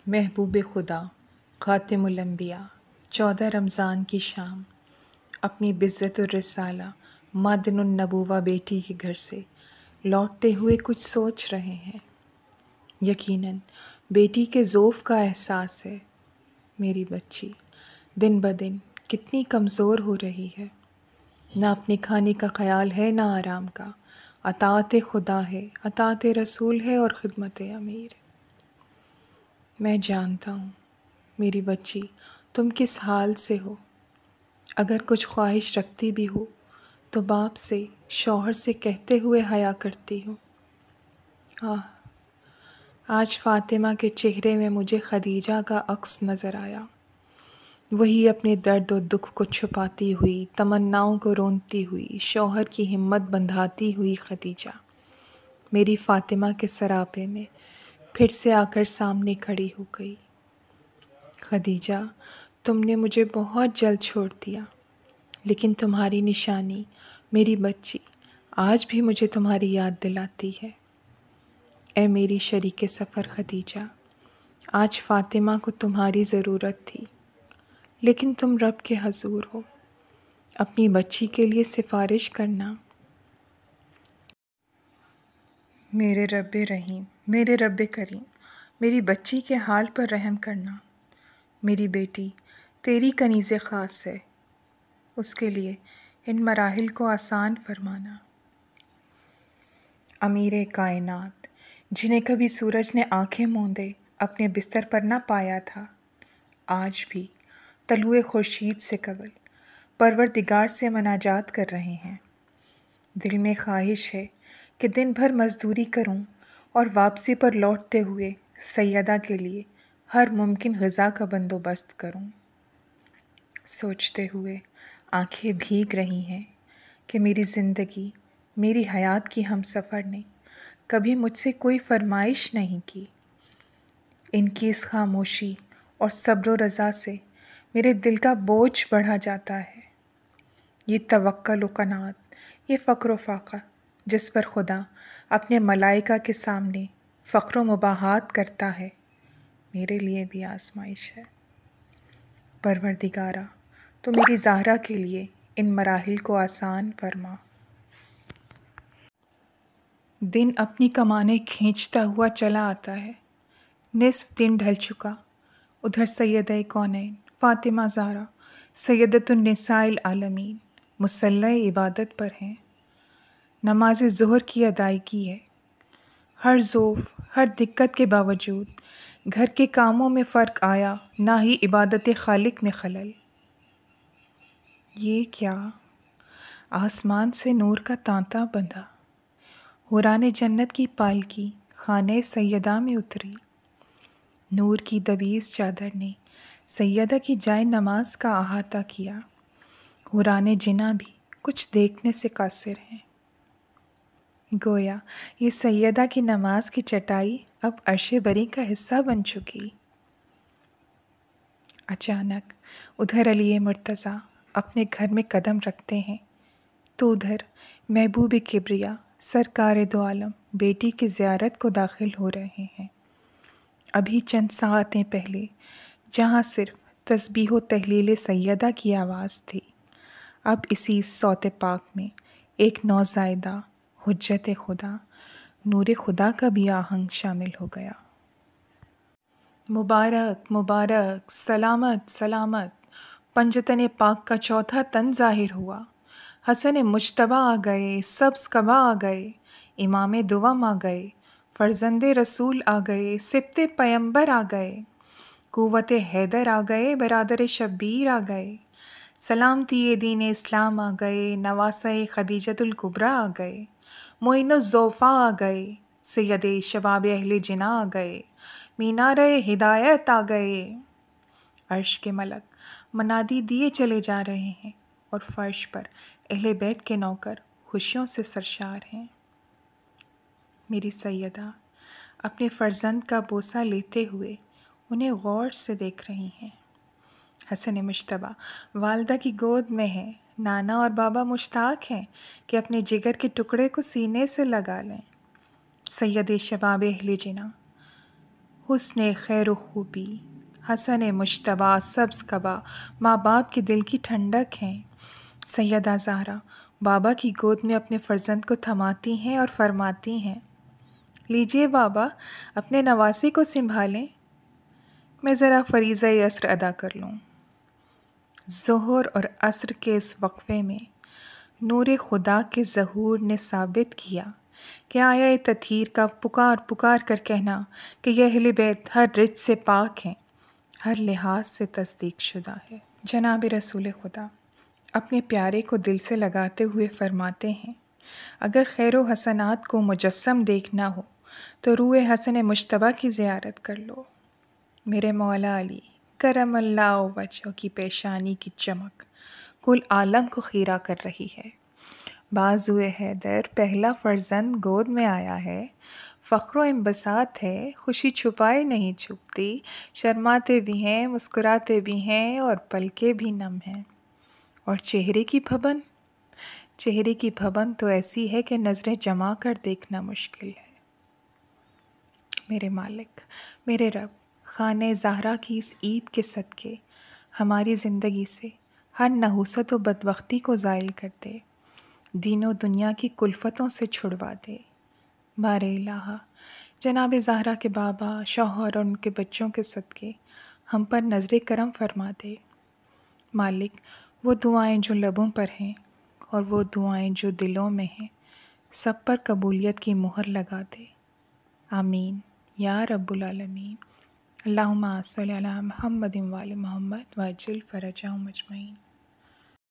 محبوب خدا خاتم الانبیاء 14 رمضان کی شام اپنی بزت الرسالہ معدن النبوہ بیٹی کے گھر سے لوٹتے ہوئے کچھ سوچ رہے ہیں۔ یقیناً بیٹی کے ذوف کا احساس ہے۔ میری بچی دن بدن کتنی کمزور ہو رہی ہے، نہ اپنے کھانے کا خیال ہے نہ آرام کا، اطاعت خدا ہے، اطاعت رسول ہے اور خدمت امیر۔ میں جانتا ہوں میری بچی تم کس حال سے ہو۔ اگر کچھ خواہش رکھتی بھی ہو تو باپ سے، شوہر سے کہتے ہوئے حیا کرتی ہو۔ آج فاطمہ کے چہرے میں مجھے خدیجہ کا عکس نظر آیا، وہی اپنے درد و دکھ کو چھپاتی ہوئی، تمناؤں کو رونتی ہوئی، شوہر کی ہمت بندھاتی ہوئی خدیجہ میری فاطمہ کے سراپے میں پھر سے آ کر سامنے کھڑی ہو گئی۔ خدیجہ تم نے مجھے بہت جلد چھوڑ دیا، لیکن تمہاری نشانی میری بچی آج بھی مجھے تمہاری یاد دلاتی ہے۔ اے میری شریک سفر خدیجہ، آج فاطمہ کو تمہاری ضرورت تھی، لیکن تم رب کے حضور ہو، اپنی بچی کے لیے سفارش کرنا۔ میرے رب رحیم، میرے رب کریم، میری بچی کے حال پر رحم کرنا۔ میری بیٹی تیری کنیز خاص ہے، اس کے لیے ان مراحل کو آسان فرمانا۔ امیر کائنات جنہیں کبھی سورج نے آنکھیں موندے اپنے بستر پر نہ پایا تھا، آج بھی طلوع خورشید سے قبل پروردگار سے مناجات کر رہے ہیں۔ دل میں خواہش ہے کہ دن بھر مزدوری کروں اور واپسی پر لوٹتے ہوئے سیدہ کے لیے ہر ممکن غذا کا بندوبست کروں۔ سوچتے ہوئے آنکھیں بھیگ رہی ہیں کہ میری زندگی، میری حیات کی ہم سفر نے کبھی مجھ سے کوئی فرمائش نہیں کی۔ ان کی اس خاموشی اور صبر و رضا سے میرے دل کا بوجھ بڑھا جاتا ہے۔ یہ توکل و قناعت، یہ فقر و فاقہ جس پر خدا اپنے ملائکہ کے سامنے فخر و مباحات کرتا ہے، میرے لیے بھی آزمائش ہے۔ پروردگارا تو میری زہرا کے لیے ان مراحل کو آسان فرما۔ دن اپنی کمانیں کھینچتا ہوا چلا آتا ہے، نصف دن ڈھل چکا۔ ادھر سیدہ کونین فاطمہ زہرا سیدۃ النساء العالمین مصلی عبادت پر ہیں، نماز ظہر کی ادائیگی ہے۔ ہر ذوف، ہر دقت کے باوجود گھر کے کاموں میں فرق آیا، نہ ہی عبادت خالق میں خلل۔ یہ کیا؟ آسمان سے نور کا تانتا بندھا، حوران جنت کی پالکی خانہ سیدہ میں اتری۔ نور کی دبیز چادر نے سیدہ کی جائے نماز کا احاطہ کیا، حوران جناں بھی کچھ دیکھنے سے قاصر ہیں۔ گویا یہ سیدہ کی نماز کی چٹائی اب عرش بری کا حصہ بن چکی۔ اچانک ادھر علی مرتضیٰ اپنے گھر میں قدم رکھتے ہیں تو ادھر محبوب کبریا سرکار دو عالم بیٹی کی زیارت کو داخل ہو رہے ہیں۔ ابھی چند ساعتیں پہلے جہاں صرف تسبیح و تحلیل سیدہ کی آواز تھی، اب اسی صوت پاک میں ایک نوزائیدہ حجت خدا، نور خدا کا بھی آہنگ شامل ہو گیا۔ مبارک مبارک، سلامت سلامت، پنجتن پاک کا چوتھا تن ظاہر ہوا۔ حسن مجتبیٰ آ گئے، سبز قبا آ گئے، امام دوم آ گئے، فرزند رسول آ گئے، سبط پیمبر آ گئے، قوت حیدر آ گئے، برادر شبیر آ گئے، سلامتی دین اسلام آ گئے، نواسہ خدیجۃ الکبریٰ آ گئے، معین الضعفاء آ گئے، سید شباب اہل جناں آ گئے، مینار ہدایت آ گئے۔ عرش کے ملک منادی دیے چلے جا رہے ہیں اور فرش پر اہل بیت کے نوکر خوشیوں سے سرشار ہیں۔ میری سیدہ اپنے فرزند کا بوسہ لیتے ہوئے انہیں غور سے دیکھ رہی ہیں۔ حسن مجتبیٰ والدہ کی گود میں ہے، نانا اور بابا مشتاق ہیں کہ اپنے جگر کے ٹکڑے کو سینے سے لگا لیں۔ سید شباب اہل جناں حسن خیر و خوبی، حسن مجتبیٰ سبز قبا ماں باپ کے دل کی ٹھنڈک ہیں۔ سیدہ زہرا بابا کی گود میں اپنے فرزند کو تھماتی ہیں اور فرماتی ہیں، لیجئے بابا اپنے نواسے کو سنبھالیں، میں ذرا فریضہ عصر ادا کر لوں۔ ظہر اور عصر کے اس وقفے میں نور خدا کے ظہور نے ثابت کیا کہ آیا تطہیر کا پکار پکار کر کہنا کہ یہ اہل بیت ہر رجس سے پاک ہیں، ہر لحاظ سے تصدیق شدہ ہے۔ جناب رسول خدا اپنے پیارے کو دل سے لگاتے ہوئے فرماتے ہیں، اگر خیر و حسنات کو مجسم دیکھنا ہو تو روح حسن مجتبیٰ کی زیارت کر لو۔ میرے مولا علی کرم اللہ وجہ کی پیشانی کی چمک کل عالم کو خیرہ کر رہی ہے۔ بازوئے حیدر پہلا فرزند گود میں آیا ہے، فخر و انبساط ہے، خوشی چھپائے نہیں چھپتی، شرماتے بھی ہیں مسکراتے بھی ہیں اور پلکیں بھی نم ہیں۔ اور چہرے کی بھون تو ایسی ہے کہ نظریں جما کر دیکھنا مشکل ہے۔ میرے مالک، میرے رب، خانہ زہرا کی اس عید کے صدقے ہماری زندگی سے ہر نحوست و بدبختی کو زائل کر دے، دین و دنیا کی کلفتوں سے چھڑوا دے۔ بار الہ جناب زہرا کے بابا، شوہر اور ان کے بچوں کے صدقے ہم پر نظر کرم فرما دے۔ مالک، وہ دعائیں جو لبوں پر ہیں اور وہ دعائیں جو دلوں میں ہیں، سب پر قبولیت کی مہر لگا دے۔ آمین یا رب العالمین۔ اللہم صلی علی محمد و آل محمد وعجل فرجہم اجمعین۔